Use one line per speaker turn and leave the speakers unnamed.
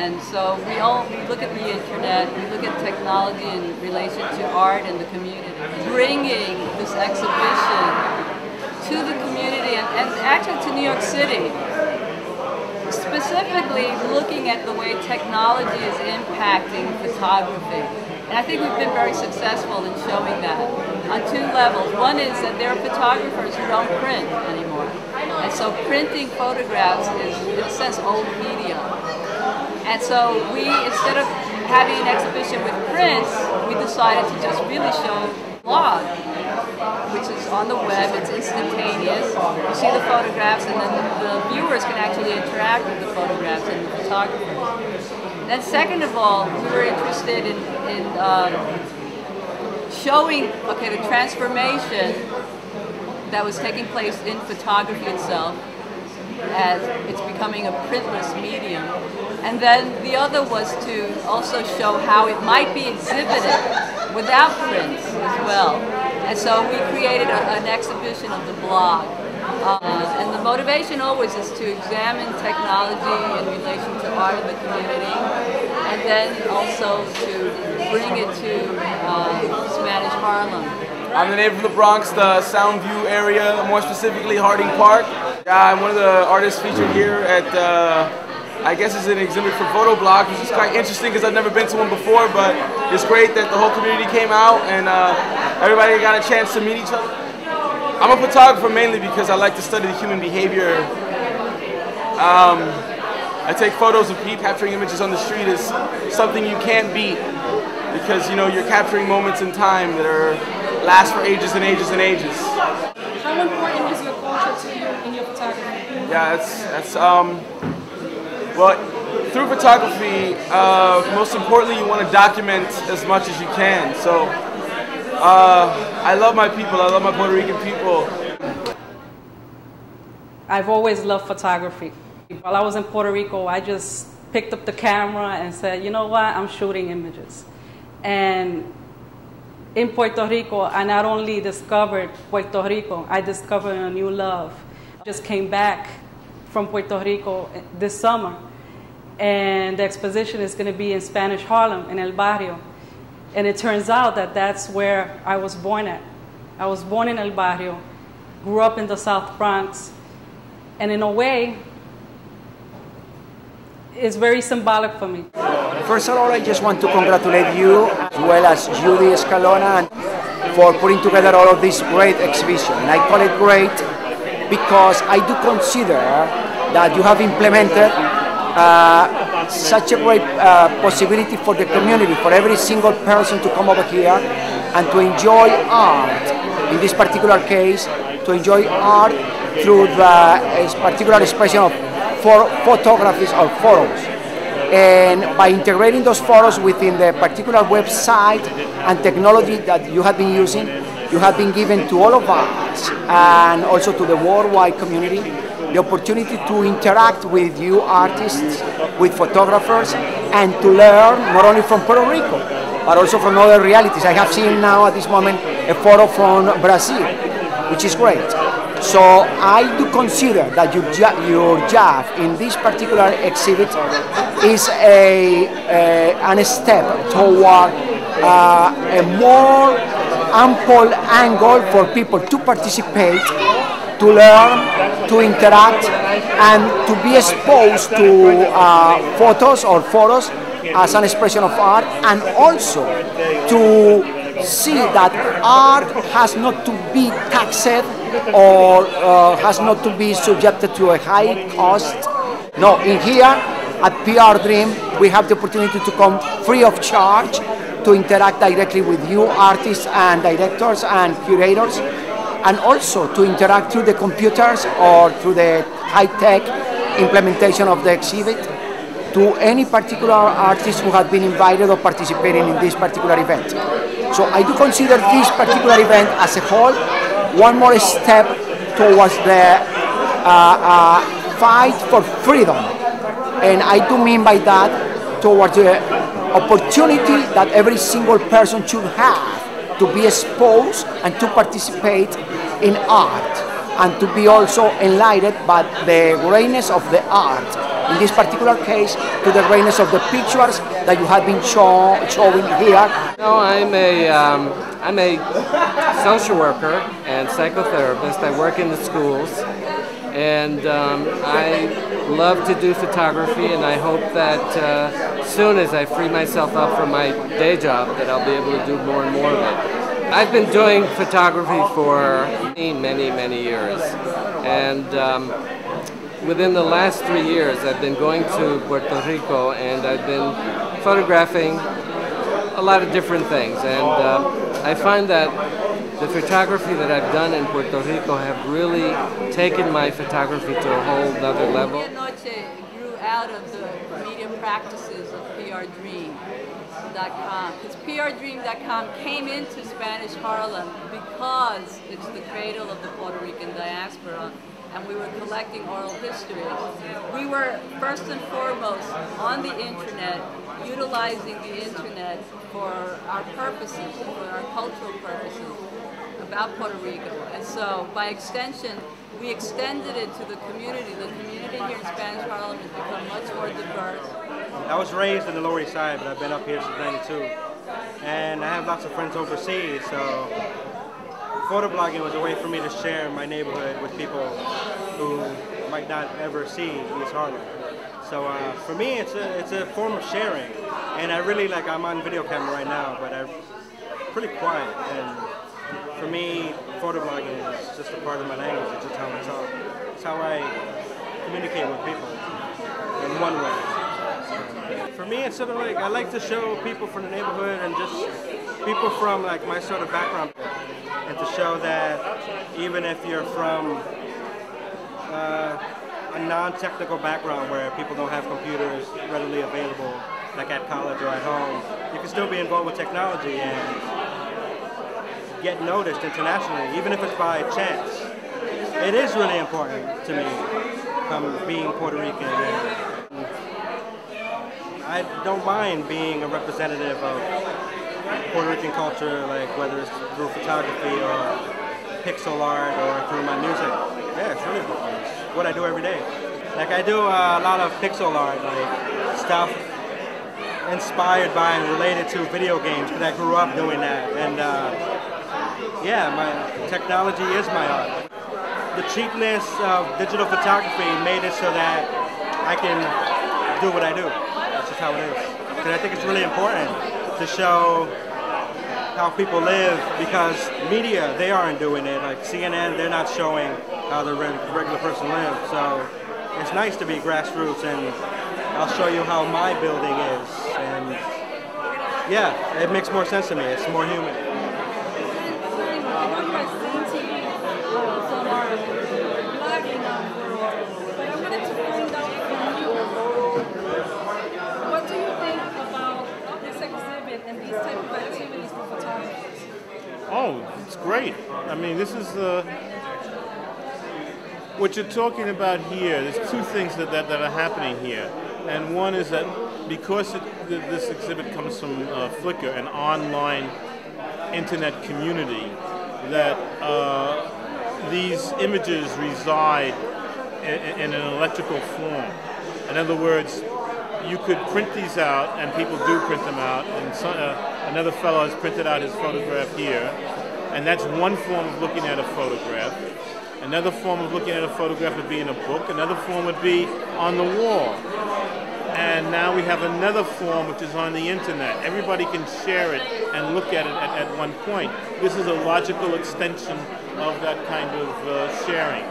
And so we look at the internet, we look at technology in relation to art and the community. Bringing this exhibition to the community and actually to New York City, specifically looking at the way technology is impacting photography. And I think we've been very successful in showing that on two levels. One is that there are photographers who don't print anymore. And so printing photographs is, in a sense, old media. And so we, instead of having an exhibition with prints, we decided to just really show blog, which is on the web, it's instantaneous. You see the photographs and then the viewers can actually interact with the photographs and the photographers. Then second of all, we were interested in showing, okay, the transformation that was taking place in photography itself as it's becoming a printless medium. And then the other was to also show how it might be exhibited without prints as well. And so we created an exhibition of the blog. And the motivation always is to examine technology in relation to art of the community, and then also to bring it to Spanish Harlem.
I'm the native from the Bronx, the Soundview area, more specifically Harding Park. I'm one of the artists featured here at, I guess it's an exhibit for photo blogs, which is quite interesting because I've never been to one before, but it's great that the whole community came out and everybody got a chance to meet each other. I'm a photographer mainly because I like to study the human behavior. I take photos of people. Capturing images on the street is something you can't beat because, you know, you're capturing moments in time that last for ages and ages and ages.
How important is your culture to you in your photography?
Yeah, well, through photography, most importantly, you want to document as much as you can. So I love my people. I love my Puerto Rican people.
I've always loved photography. While I was in Puerto Rico, I just picked up the camera and said, you know what, I'm shooting images. And in Puerto Rico, I not only discovered Puerto Rico, I discovered a new love. I just came back from Puerto Rico this summer, and the exposition is going to be in Spanish Harlem, in El Barrio. And it turns out that that's where I was born at. I was born in El Barrio, grew up in the South Bronx, and in a way, it's very symbolic for me.
First of all, I just want to congratulate you, as well as Judy Escalona, for putting together all of this great exhibition. And I call it great because I do consider that you have implemented such a great possibility for the community, for every single person to come over here and to enjoy art. In this particular case, to enjoy art through the particular expression of photographies or photos. And by integrating those photos within the particular website and technology that you have been using, you have been given to all of us and also to the worldwide community the opportunity to interact with you artists, with photographers, and to learn not only from Puerto Rico, but also from other realities. I have seen now at this moment a photo from Brazil, which is great. So I do consider that your job in this particular exhibit is a step toward a more ample angle for people to participate, to learn, to interact, and to be exposed to photos as an expression of art, and also to see that art has not to be taxed or has not to be subjected to a high cost. No, in here at PR Dream, we have the opportunity to come free of charge to interact directly with you artists and directors and curators, and also to interact through the computers or through the high-tech implementation of the exhibit to any particular artist who has been invited or participating in this particular event. So I do consider this particular event as a whole one more step towards the fight for freedom. And I do mean by that towards the opportunity that every single person should have to be exposed and to participate in art, and to be also enlightened by the greatness of the art in this particular case, to the greatness of the pictures that you have been showing here?
No, I'm a social worker and psychotherapist. I work in the schools, and I love to do photography, and I hope that soon as I free myself up from my day job that I'll be able to do more and more of it. I've been doing photography for many years, and within the last 3 years I've been going to Puerto Rico, and I've been photographing a lot of different things, and I find that the photography that I've done in Puerto Rico have really taken my photography to a whole other level.
MediaNoche grew out of the media practices of PRDream.com, because PRDream.com came into Spanish Harlem because it's the cradle of the Puerto Rican diaspora, and we were collecting oral history. We were first and foremost on the internet, utilizing the internet for our purposes, for our cultural purposes about Puerto Rico. And so by extension, we extended it to the community. The community here in Spanish Harlem has become much more diverse.
I was raised in the Lower East Side, but I've been up here since '92. And I have lots of friends overseas, so photoblogging was a way for me to share my neighborhood with people who might not ever see East Harlem. So for me, it's a form of sharing, and I really I'm on video camera right now, but I'm pretty quiet. And for me, photoblogging is just a part of my language. It's just how I talk. It's how I communicate with people in one way. For me, it's sort of I like to show people from the neighborhood and just people from my sort of background, and to show that even if you're from a non-technical background where people don't have computers readily available, like at college or at home, you can still be involved with technology and get noticed internationally, even if it's by chance. It is really important to me, being Puerto Rican, and I don't mind being a representative of Puerto Rican culture, whether it's through photography or pixel art or through my music. Yeah, it's really important. It's what I do every day. I do a lot of pixel art, stuff inspired by and related to video games, because I grew up doing that. And yeah, my technology is my art. The cheapness of digital photography made it so that I can do what I do. That's just how it is. Because I think it's really important to show how people live, because media, they aren't doing it. Like CNN, they're not showing how the regular person lives. So it's nice to be grassroots, and I'll show you how my building is. And yeah, it makes more sense to me. It's more human.
Oh, it's great. I mean, this is what you're talking about here. There's two things that are happening here. And one is that because this exhibit comes from Flickr, an online internet community, that these images reside in an electrical form. In other words, you could print these out, and people do print them out, and another fellow has printed out his photograph here, and that's one form of looking at a photograph. Another form of looking at a photograph would be in a book. Another form would be on the wall. And now we have another form which is on the internet. Everybody can share it and look at it at one point. This is a logical extension of that kind of sharing.